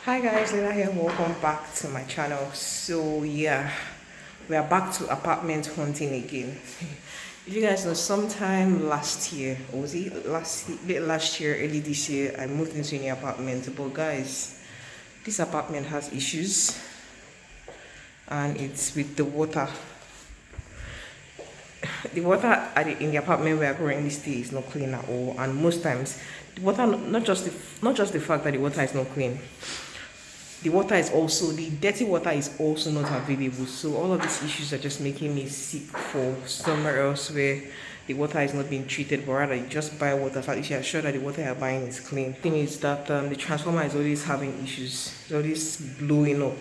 Hi guys, Lena here. Welcome back to my channel. So yeah, we are back to apartment hunting again. If you guys know, sometime last year, or was it late last year, early this year, I moved into a new apartment. But guys, this apartment has issues, and it's with the water. The water in the apartment where I currently stay is not clean at all, and most times the water, not just the fact that the water is not clean, the dirty water is also not available. So all of these issues are just making me seek for somewhere else where the water is not being treated, but rather you just buy water so at least you're sure that the water you're buying is clean. The thing is that the transformer is always having issues, it's always blowing up.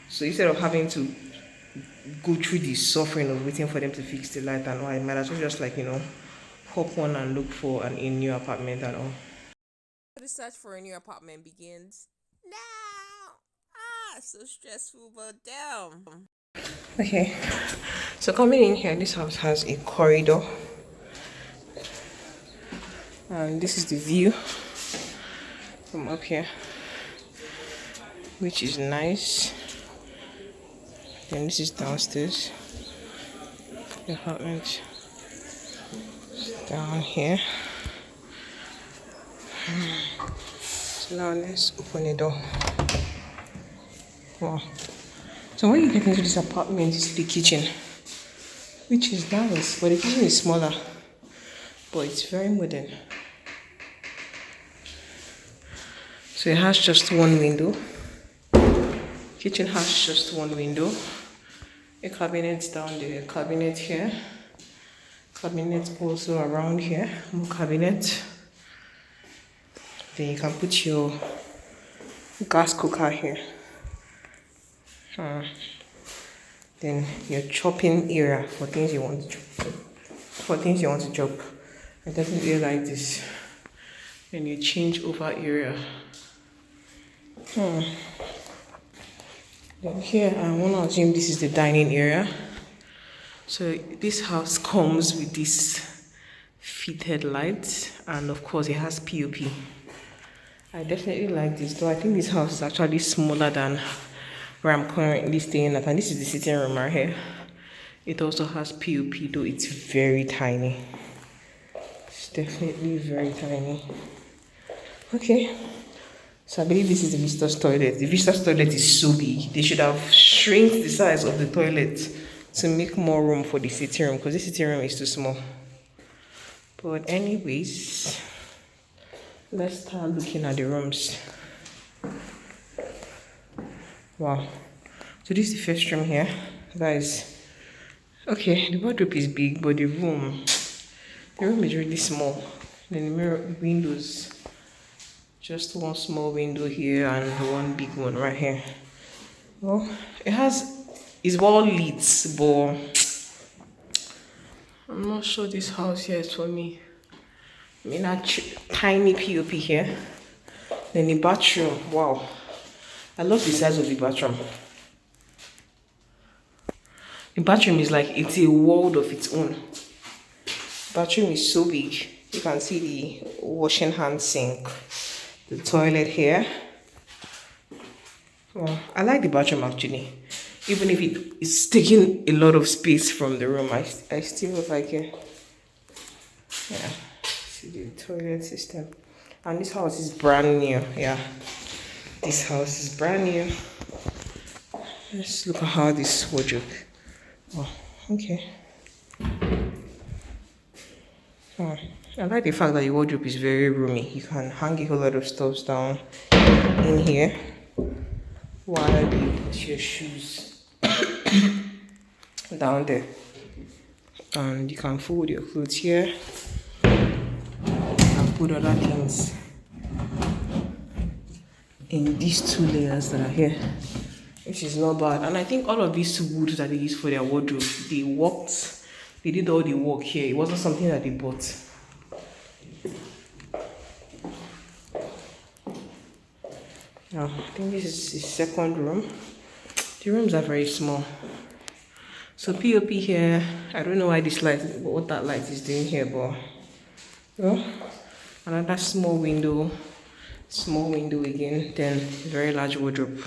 So instead of having to go through the suffering of waiting for them to fix the light and all, I might as well just hop on and look for a new apartment and all. The search for a new apartment begins now. So stressful, but damn. Okay, so coming in here, this house has a corridor, and this is the view from up here, which is nice. Then this is downstairs. The apartment down here. So now let's open the door. Wow. So when you get into this apartment, you see the kitchen, which is nice, but the kitchen is smaller, but it's very modern. So it has just one window. Kitchen has just one window. A cabinet down there, a cabinet here, cabinet also around here, more cabinet. Then you can put your gas cooker here. Then your chopping area for things you want to chop. I definitely like this. Then your change over area. Then here I want to assume this is the dining area. So this house comes with this fitted lights, and of course it has POP. I definitely like this, though I think this house is actually smaller than where I'm currently staying at, and this is the sitting room right here. It also has POP, though it's very tiny. It's definitely very tiny. Okay, so I believe this is the visitor's toilet. The visitor's toilet is so big. They should have shrunk the size of the toilet to make more room for the sitting room, because this sitting room is too small. But anyways, let's start looking at the rooms. Wow, so this is the first room here, guys. Okay, the wardrobe is big, but the room is really small. Then the mirror windows, just one small window here and one big one right here. Well, it's well lit, but I'm not sure this house here is for me. I mean, a tiny POP here. Then the bathroom, wow. I love the size of the bathroom. The bathroom is like, it's a world of its own. The bathroom is so big. You can see the washing hand sink, the toilet here. Well, I like the bathroom actually. Even if it is taking a lot of space from the room, I still like it. Yeah, see the toilet system. And this house is brand new, yeah. This house is brand new. Let's look at how this wardrobe. Oh, okay. Oh, I like the fact that the wardrobe is very roomy. You can hang a whole lot of stuff down in here while you put your shoes down there. And you can fold your clothes here and put other things in these two layers that are here, which is not bad. And I think all of these wood that they use for their wardrobe, they did all the work here. It wasn't something that they bought. Now, I think this is the second room. The rooms are very small. So POP here, I don't know why this light, what that light is doing here, but well, another small window. Small window again, then very large wardrobe.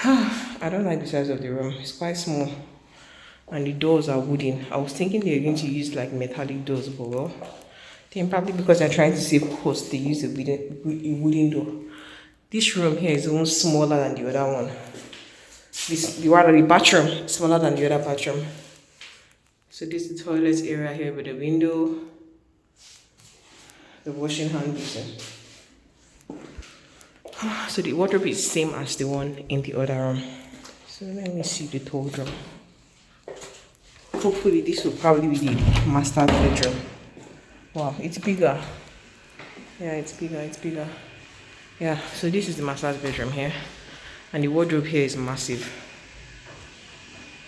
I don't like the size of the room. It's quite small. And the doors are wooden. I was thinking they're going to use like metallic doors, but well, then probably because they're trying to save cost, they use a wooden door. This room here is even smaller than the other one. The bathroom smaller than the other bathroom. So this is the toilet area here with the window, the washing hand basin. So the wardrobe is same as the one in the other room. So let me see the third room. Hopefully this will probably be the master bedroom. Wow, it's bigger. Yeah, it's bigger. Yeah, so this is the master's bedroom here. And the wardrobe here is massive.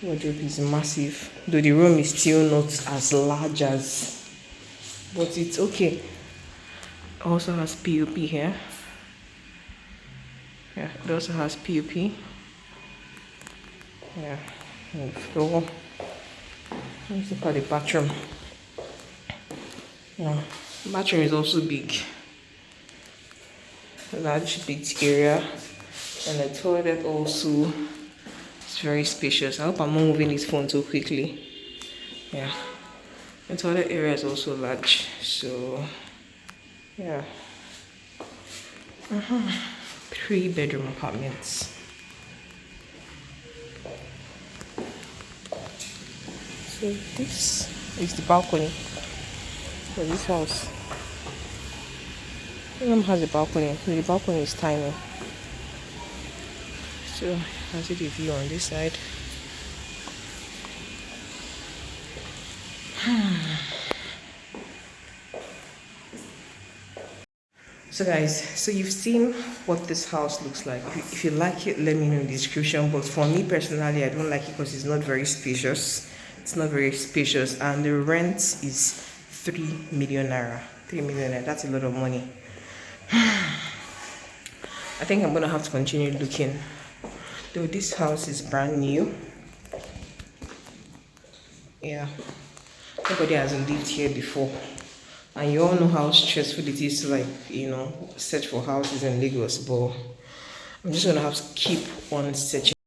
Wardrobe is massive. Though the room is still not as large as, but it's okay. Also has POP here. Yeah, it also has POP. Yeah, and the floor. Let's look at the bathroom. Yeah, bathroom is also big. Large big area, and the toilet also is very spacious. I hope I'm not moving this phone too quickly. Yeah, the toilet area is also large. So yeah, 3-bedroom apartments. So this is the balcony for this house. The room has a balcony, so the balcony is tiny. So you can see the view on this side. So guys, so you've seen what this house looks like. If you like it, let me know in the description. But for me personally, I don't like it because it's not very spacious. It's not very spacious, and the rent is 3 million naira. 3 million naira, that's a lot of money. I think I'm gonna have to continue looking. Though this house is brand new. Yeah, nobody has lived here before. And you all know how stressful it is to, like, you know, search for houses in Lagos. But I'm just gonna have to keep on searching.